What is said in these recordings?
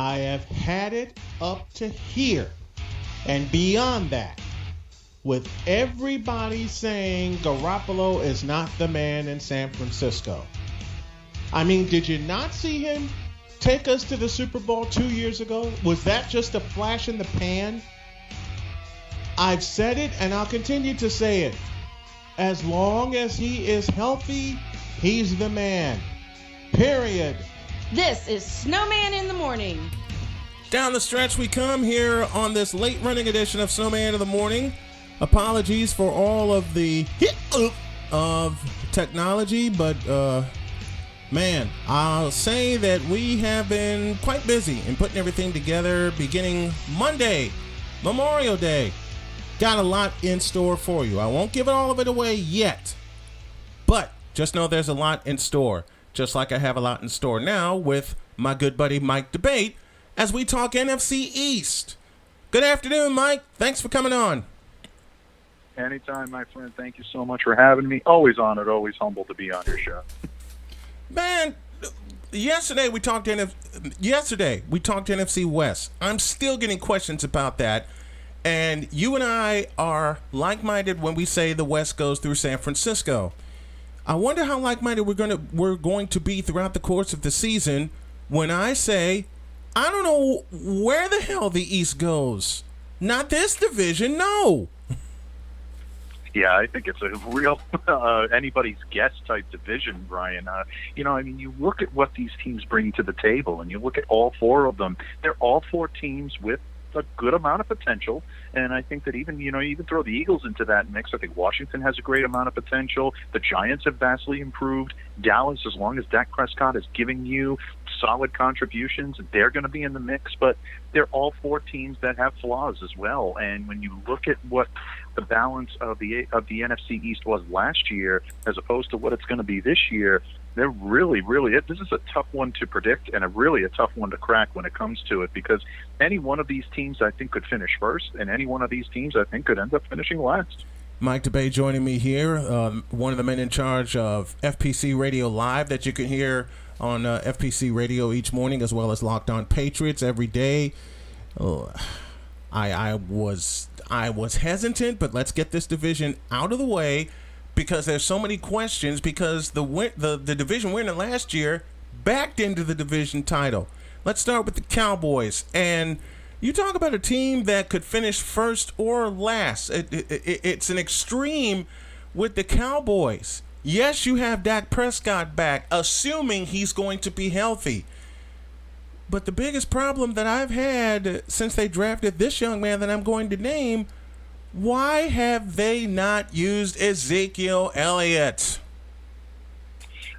I have had it up to here and beyond that with everybody saying Garoppolo is not the man in San Francisco. I mean, did you not see him take us to the Super Bowl 2 years ago? Was that just a flash in the pan? I've said it and I'll continue to say it. As long as he is healthy, he's the man. Period. This is Snowman in the Morning. Down the stretch we come here on this late running edition of Snowman in the Morning. Apologies for all of the of technology, but man, I'll say that we have been quite busy in putting everything together beginning Monday, Memorial Day. Got a lot in store for you. I won't give all of it away yet, but just know there's a lot in store, just like I have a lot in store now with my good buddy Mike Debate as we talk NFC East. Good afternoon, Mike. Thanks for coming on. Anytime, my friend. Thank you so much for having me. Always honored, always humbled to be on your show. Man, yesterday we talked NFC West. I'm still getting questions about that. And you and I are like-minded when we say the West goes through San Francisco. I wonder how like-minded we're going to be throughout the course of the season when I say, I don't know where the hell the East goes. Not this division, no. Yeah, I think it's a real anybody's guess type division, Brian. You look at what these teams bring to the table, and you look at all four of them. They're all four teams with a good amount of potential, and I think that even throw the Eagles into that mix. I think Washington has a great amount of potential. The Giants have vastly improved. Dallas, as long as Dak Prescott is giving you solid contributions, they're going to be in the mix, but they're all four teams that have flaws as well. And when you look at what the balance of the NFC East was last year as opposed to what it's going to be this year, they're really, this is a tough one to predict and a tough one to crack when it comes to it, because any one of these teams I think could finish first, and any one of these teams I think could end up finishing last. Mike Debate joining me here, one of the men in charge of FPC Radio Live that you can hear on FPC Radio each morning, as well as Locked On Patriots every day. I was hesitant, but let's get this division out of the way, because there's so many questions, because the division winner last year backed into the division title. Let's start with the Cowboys. And you talk about a team that could finish first or last. It's an extreme with the Cowboys. Yes, you have Dak Prescott back, assuming he's going to be healthy. But the biggest problem that I've had since they drafted this young man that I'm going to name, why have they not used Ezekiel Elliott?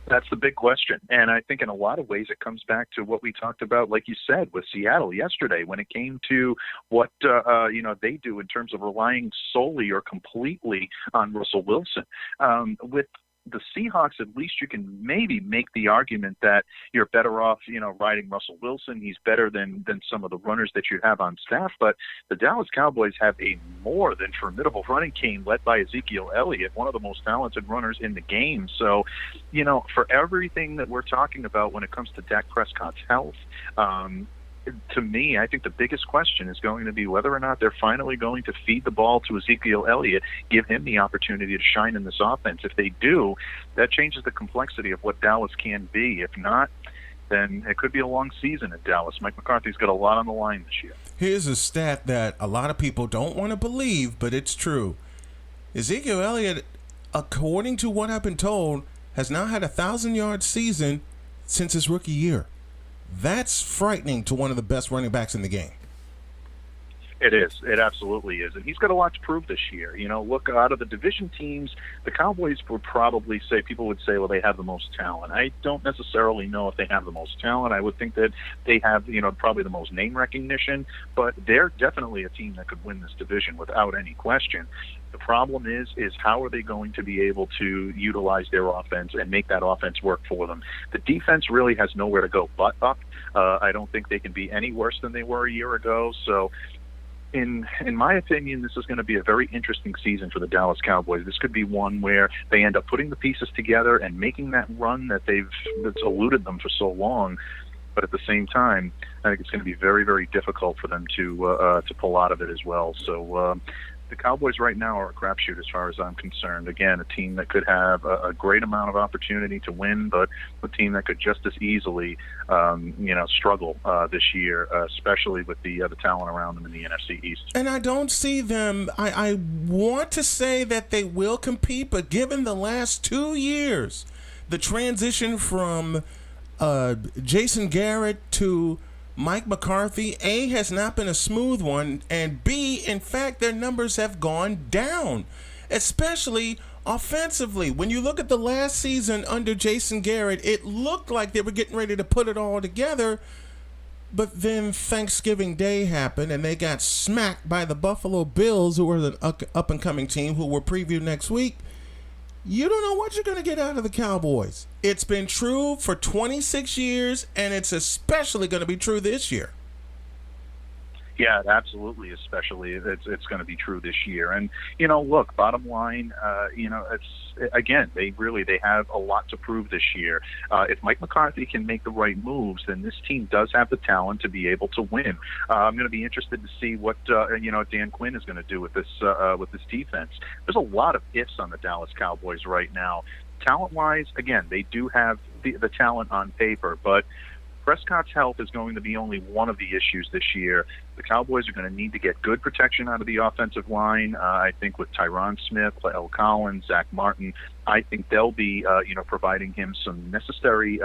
That's the big question. And I think in a lot of ways it comes back to what we talked about, like you said, with Seattle yesterday, when it came to what they do in terms of relying solely or completely on Russell Wilson. With the Seahawks, at least you can maybe make the argument that you're better off, riding Russell Wilson. He's better than some of the runners that you have on staff. But the Dallas Cowboys have a more than formidable running game led by Ezekiel Elliott, one of the most talented runners in the game. So, for everything that we're talking about when it comes to Dak Prescott's health, to me, I think the biggest question is going to be whether or not they're finally going to feed the ball to Ezekiel Elliott, give him the opportunity to shine in this offense. If they do, that changes the complexity of what Dallas can be. If not, then it could be a long season at Dallas. Mike McCarthy's got a lot on the line this year. Here's a stat that a lot of people don't want to believe, but it's true. Ezekiel Elliott, according to what I've been told, has now had a 1,000-yard season since his rookie year. That's frightening to one of the best running backs in the game. It is. It absolutely is. And he's got a lot to prove this year. Look, out of the division teams, the Cowboys would probably say, people would say, well, they have the most talent. I don't necessarily know if they have the most talent. I would think that they have, probably the most name recognition, but they're definitely a team that could win this division without any question. The problem is how are they going to be able to utilize their offense and make that offense work for them? The defense really has nowhere to go but up. I don't think they can be any worse than they were a year ago. So in my opinion, this is going to be a very interesting season for the Dallas Cowboys. This could be one where they end up putting the pieces together and making that run that's eluded them for so long. But at the same time, I think it's going to be very, very difficult for them to pull out of it as well. So the Cowboys right now are a crapshoot as far as I'm concerned. Again, a team that could have a great amount of opportunity to win, but a team that could just as easily, struggle this year, especially with the talent around them in the NFC East. And I don't see them. I want to say that they will compete, but given the last 2 years, the transition from Jason Garrett to Mike McCarthy, A, has not been a smooth one, and B, in fact, their numbers have gone down, especially offensively. When you look at the last season under Jason Garrett, it looked like they were getting ready to put it all together, but then Thanksgiving Day happened, and they got smacked by the Buffalo Bills, who were an up-and-coming team, who we'll preview next week. You don't know what you're going to get out of the Cowboys. It's been true for 26 years, and it's especially going to be true this year. Yeah, absolutely. Especially it's going to be true this year. And look, bottom line, they have a lot to prove this year. If Mike McCarthy can make the right moves, then this team does have the talent to be able to win. I'm going to be interested to see what Dan Quinn is going to do with this defense. There's a lot of ifs on the Dallas Cowboys right now. Talent-wise, again, they do have the talent on paper, but Prescott's health is going to be only one of the issues this year. The Cowboys are going to need to get good protection out of the offensive line. I think with Tyron Smith, L. Collins, Zach Martin, I think they'll be, providing him some necessary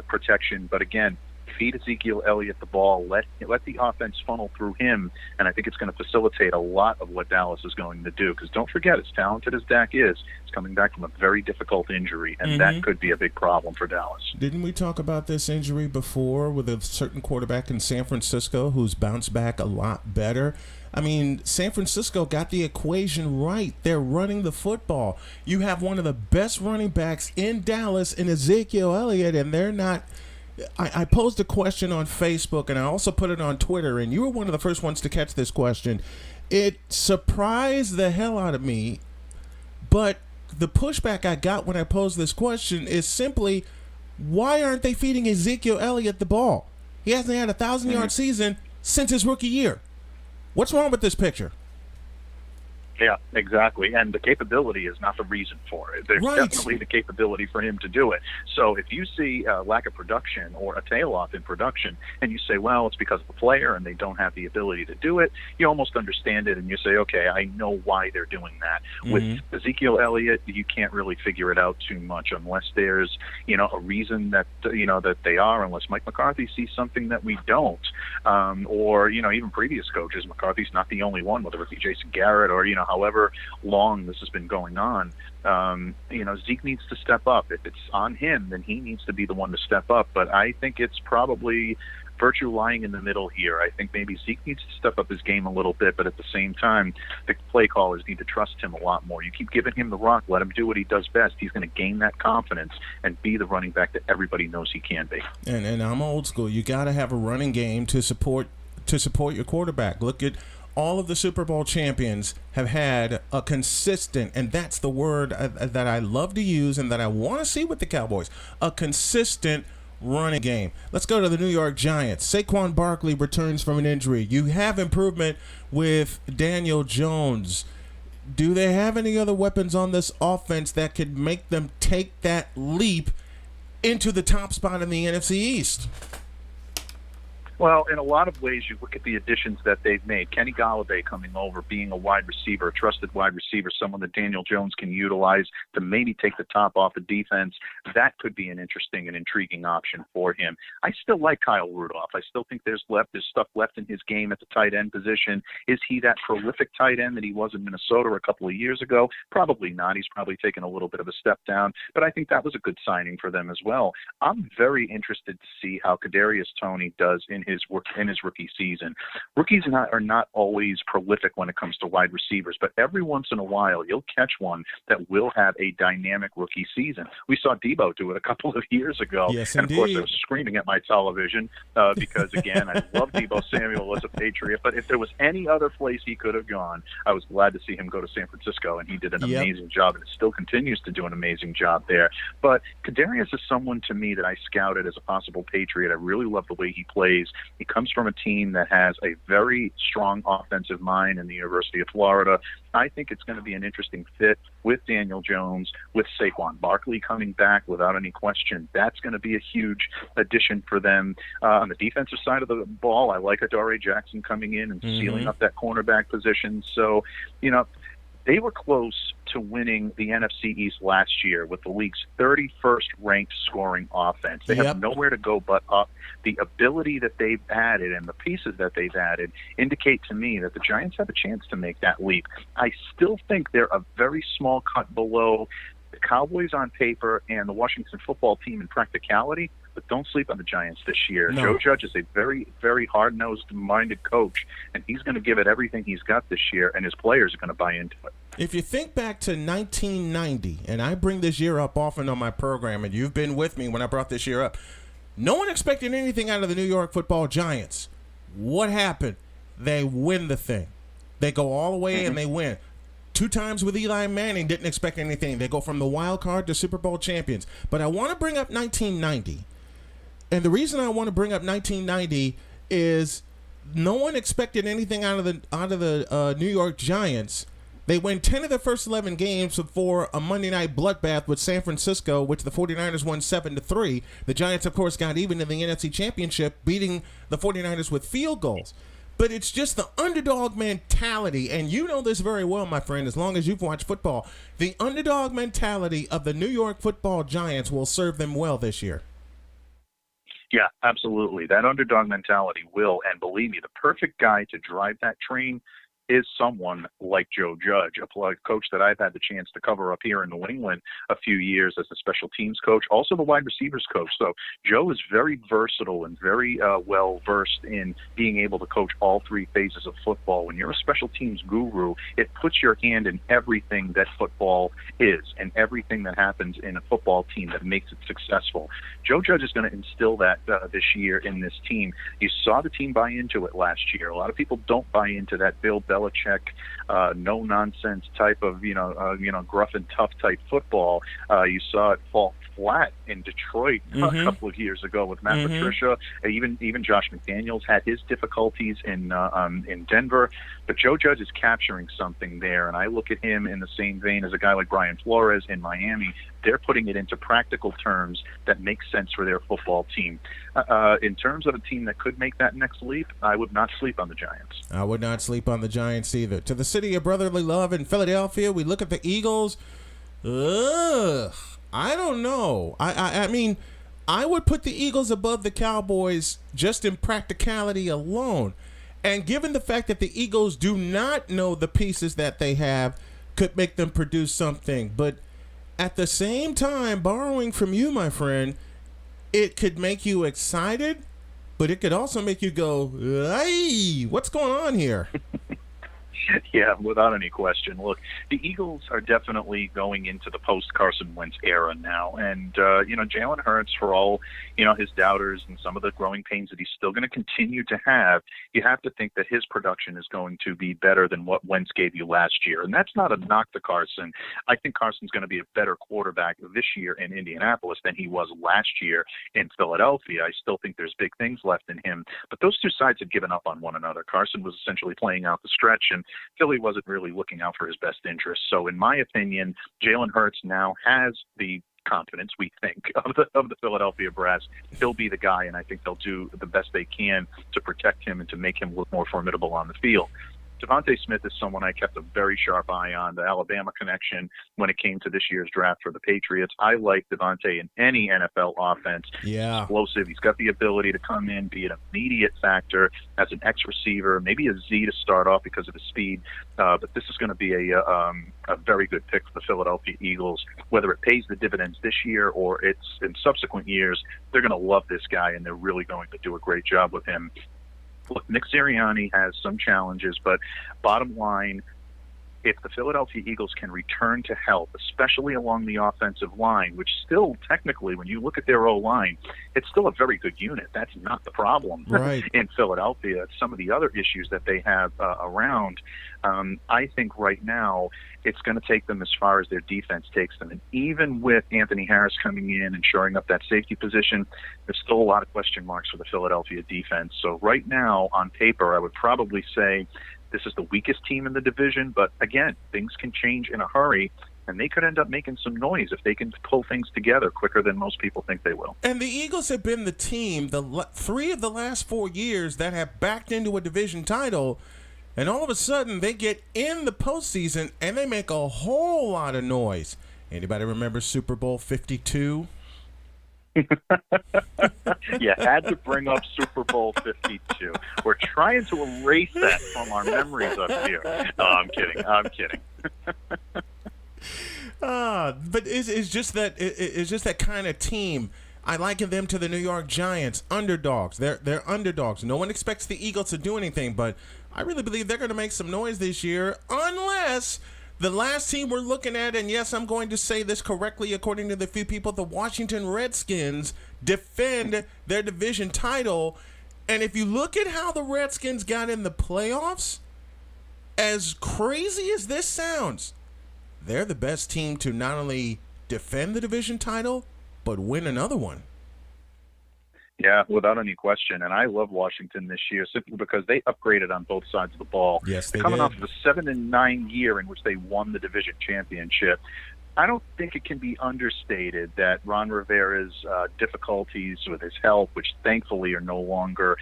protection. But again, feed Ezekiel Elliott the ball, let the offense funnel through him, and I think it's going to facilitate a lot of what Dallas is going to do. Because don't forget, as talented as Dak is, he's coming back from a very difficult injury, and that could be a big problem for Dallas. Didn't we talk about this injury before with a certain quarterback in San Francisco who's bounced back a lot better? I mean, San Francisco got the equation right. They're running the football. You have one of the best running backs in Dallas in Ezekiel Elliott, and they're not. I posed a question on Facebook, and I also put it on Twitter, and you were one of the first ones to catch this question. It surprised the hell out of me, but the pushback I got when I posed this question is simply, why aren't they feeding Ezekiel Elliott the ball? He hasn't had a 1,000-yard season since his rookie year. What's wrong with this picture? Yeah, exactly. And the capability is not the reason for it. There's definitely the capability for him to do it. So if you see a lack of production or a tail off in production and you say, well, it's because of the player and they don't have the ability to do it, you almost understand it and you say, okay, I know why they're doing that. With Ezekiel Elliott, you can't really figure it out too much unless there's, a reason that, that they are, unless Mike McCarthy sees something that we don't. Or, even previous coaches, McCarthy's not the only one, whether it be Jason Garrett or, however long this has been going on, Zeke needs to step up. If it's on him, then he needs to be the one to step up. But I think it's probably virtue lying in the middle here. I think maybe Zeke needs to step up his game a little bit, but at the same time, the play callers need to trust him a lot more. You keep giving him the rock, let him do what he does best. He's going to gain that confidence and be the running back that everybody knows he can be. And I'm old school. You got to have a running game to support your quarterback. Look at all of the Super Bowl champions have had a consistent, and that's the word that I love to use and that I want to see with the Cowboys, a consistent running game. Let's go to the New York Giants. Saquon Barkley returns from an injury. You have improvement with Daniel Jones. Do they have any other weapons on this offense that could make them take that leap into the top spot in the NFC East? Well, in a lot of ways, you look at the additions that they've made. Kenny Golladay coming over, being a wide receiver, a trusted wide receiver, someone that Daniel Jones can utilize to maybe take the top off the defense. That could be an interesting and intriguing option for him. I still like Kyle Rudolph. I still think there's stuff left in his game at the tight end position. Is he that prolific tight end that he was in Minnesota a couple of years ago? Probably not. He's probably taken a little bit of a step down, but I think that was a good signing for them as well. I'm very interested to see how Kadarius Toney does in his his rookie season. Rookies are not always prolific when it comes to wide receivers, but every once in a while you'll catch one that will have a dynamic rookie season. We saw Debo do it a couple of years ago. Yes, and indeed. Of course I was screaming at my television because, again, I love Debo Samuel as a Patriot, but if there was any other place he could have gone, I was glad to see him go to San Francisco, and he did an amazing job, and still continues to do an amazing job there. But Kadarius is someone to me that I scouted as a possible Patriot. I really love the way he plays. He comes from a team that has a very strong offensive mind in the University of Florida. I think it's going to be an interesting fit with Daniel Jones, with Saquon Barkley coming back without any question. That's going to be a huge addition for them. On the defensive side of the ball, I like Adoree Jackson coming in and sealing up that cornerback position. So, they were close to winning the NFC East last year with the league's 31st ranked scoring offense. They have nowhere to go but up. The ability that they've added and the pieces that they've added indicate to me that the Giants have a chance to make that leap. I still think they're a very small cut below the Cowboys on paper and the Washington football team in practicality, but don't sleep on the Giants this year. No. Joe Judge is a very, very hard-nosed, minded coach, and he's going to give it everything he's got this year, and his players are going to buy into it. If you think back to 1990, and I bring this year up often on my program, and you've been with me when I brought this year up, no one expected anything out of the New York Football Giants. What happened? They win the thing. They go all the way and they win. 2 times with Eli Manning, didn't expect anything. They go from the wild card to Super Bowl champions. But I want to bring up 1990. And the reason I want to bring up 1990 is no one expected anything out of the New York Giants. They win 10 of their first 11 games before a Monday night bloodbath with San Francisco, which the 49ers won 7-3. The Giants, of course, got even in the NFC Championship, beating the 49ers with field goals. But it's just the underdog mentality, and you know this very well, my friend, as long as you've watched football. The underdog mentality of the New York Football Giants will serve them well this year. Yeah, absolutely. That underdog mentality will, and believe me, the perfect guy to drive that train is someone like Joe Judge, a coach that I've had the chance to cover up here in New England a few years as a special teams coach, also the wide receivers coach. So Joe is very versatile and very well versed in being able to coach all 3 phases of football. When you're a special teams guru, it puts your hand in everything that football is and everything that happens in a football team that makes it successful. Joe Judge is going to instill that this year in this team. You saw the team buy into it last year. A lot of people don't buy into that Bill Belichick, no nonsense type of gruff and tough type football. You saw it fall flat in Detroit a couple of years ago with Matt Patricia. Even Josh McDaniels had his difficulties in Denver, but Joe Judge is capturing something there, and I look at him in the same vein as a guy like Brian Flores in Miami. They're putting it into practical terms that make sense for their football team. In terms of a team that could make that next leap, I would not sleep on the Giants. I would not sleep on the Giants either. To the city of brotherly love in Philadelphia, we look at the Eagles. I don't know. I mean, I would put the Eagles above the Cowboys just in practicality alone. And given the fact that the Eagles do not know the pieces that they have could make them produce something. But at the same time, borrowing from you, my friend, it could make you excited, but it could also make you go, hey, what's going on here? Yeah, without any question. Look, the Eagles are definitely going into the post-Carson Wentz era now. And, Jalen Hurts, for all, his doubters and some of the growing pains that he's still going to continue to have, you have to think that his production is going to be better than what Wentz gave you last year. And that's not a knock to Carson. I think Carson's going to be a better quarterback this year in Indianapolis than he was last year in Philadelphia. I still think there's big things left in him. But those two sides have given up on one another. Carson was essentially playing out the stretch, and Philly wasn't really looking out for his best interests. So in my opinion, Jalen Hurts now has the confidence, we think, of the Philadelphia Brass. He'll be the guy, and I think they'll do the best they can to protect him and to make him look more formidable on the field. Devontae Smith is someone I kept a very sharp eye on, the Alabama connection when it came to this year's draft for the Patriots. I like Devontae in any NFL offense. Yeah. Explosive. He's got the ability to come in, be an immediate factor as an X receiver, maybe a Z to start off because of his speed. But this is going to be a very good pick for the Philadelphia Eagles. Whether it pays the dividends this year or it's in subsequent years, they're going to love this guy, and they're really going to do a great job with him. Look, Nick Sirianni has some challenges, but bottom line, if the Philadelphia Eagles can return to health, especially along the offensive line, which still technically, when you look at their O-line, it's still a very good unit. That's not the problem in Philadelphia. It's some of the other issues that they have around. I think right now it's going to take them as far as their defense takes them. And even with Anthony Harris coming in and shoring up that safety position, there's still a lot of question marks for the Philadelphia defense. So right now, on paper, I would probably say this is the weakest team in the division, but again, things can change in a hurry, and they could end up making some noise if they can pull things together quicker than most people think they will. And the Eagles have been the team, 3 of the last 4 years, that have backed into a division title, and all of a sudden they get in the postseason and they make a whole lot of noise. Anybody remember Super Bowl 52? You had to bring up Super Bowl 52. We're trying to erase that from our memories up here. No, I'm kidding. But it's just that kind of team. I liken them to the New York Giants, underdogs. They're underdogs. No one expects the Eagles to do anything, but I really believe they're going to make some noise this year, unless the last team we're looking at, and yes, I'm going to say this correctly according to the few people, the Washington Redskins defend their division title. And if you look at how the Redskins got in the playoffs, as crazy as this sounds, they're the best team to not only defend the division title, but win another one. Yeah, without any question. And I love Washington this year simply because they upgraded on both sides of the ball. Yes, they coming did. off of a 7-9 year in which they won the division championship. I don't think it can be understated that Ron Rivera's difficulties with his health, which thankfully are no longer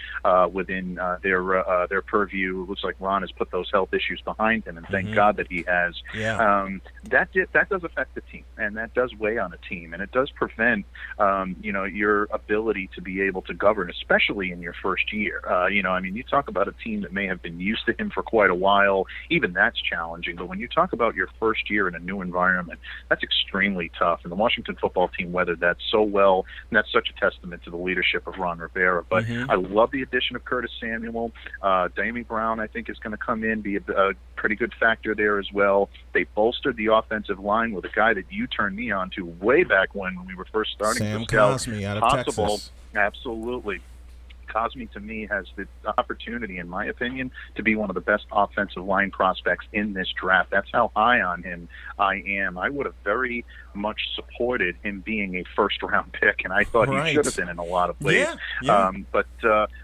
within their purview. It looks like Ron has put those health issues behind him, and thank God that he has. Yeah. That does affect the team, and that does weigh on a team, and it does prevent your ability to be able to govern, especially in your first year. You talk about a team that may have been used to him for quite a while. Even that's challenging. But when you talk about your first year in a new environment, that's extremely tough, and the Washington football team weathered that so well, and that's such a testament to the leadership of Ron Rivera. But I love the addition of Curtis Samuel. Damie Brown, I think, is going to come in, be a pretty good factor there as well. They bolstered the offensive line with a guy that you turned me on to way back when we were first starting Sam to scout Cosmi out of Texas. Absolutely. Cosmi, to me, has the opportunity, in my opinion, to be one of the best offensive line prospects in this draft. That's how high on him I am. I would have very much supported him being a first-round pick, and I thought he should have been in a lot of ways. Yeah.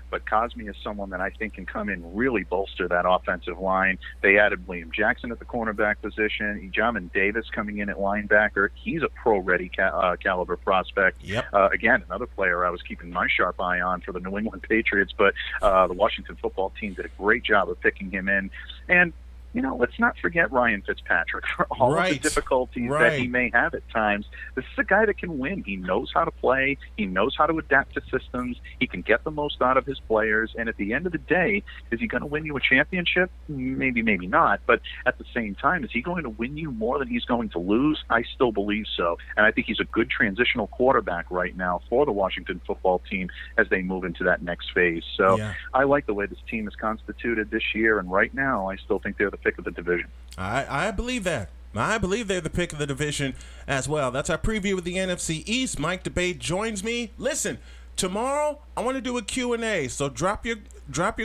But Cosmi is someone that I think can come in, really bolster that offensive line. They added William Jackson at the cornerback position. Ejamin Davis coming in at linebacker. He's a pro-ready caliber prospect. Yep. Again, another player I was keeping my sharp eye on for the New England Patriots, but the Washington football team did a great job of picking him in. And let's not forget Ryan Fitzpatrick for all of the difficulties that he may have at times. This is a guy that can win. He knows how to play. He knows how to adapt to systems. He can get the most out of his players. And at the end of the day, is he going to win you a championship? Maybe, maybe not. But at the same time, is he going to win you more than he's going to lose? I still believe so. And I think he's a good transitional quarterback right now for the Washington football team as they move into that next phase. So I like the way this team is constituted this year. And right now, I still think they're the pick of the division. I believe that. I believe they're the pick of the division as well. That's our preview of the NFC East. Mike DeBate joins me. Listen, tomorrow I want to do a Q&A, so drop your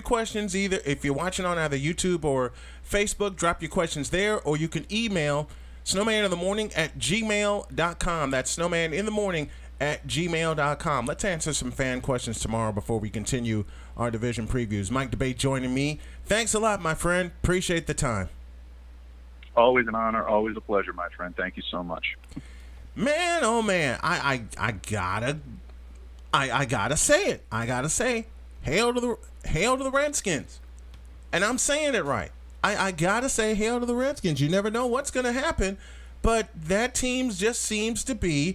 questions either if you're watching on either YouTube or Facebook. Drop your questions there, or you can email snowmaninthemorning@gmail.com. That's snowmaninthemorning@gmail.com. Let's answer some fan questions tomorrow before we continue our division previews. Mike DeBate joining me. Thanks a lot, my friend. Appreciate the time. Always an honor, always a pleasure, my friend. Thank you so much. Man, oh man, I gotta say it. I gotta say, hail to the Redskins, and I'm saying it right. I gotta say hail to the Redskins. You never know what's gonna happen, but that team just seems to be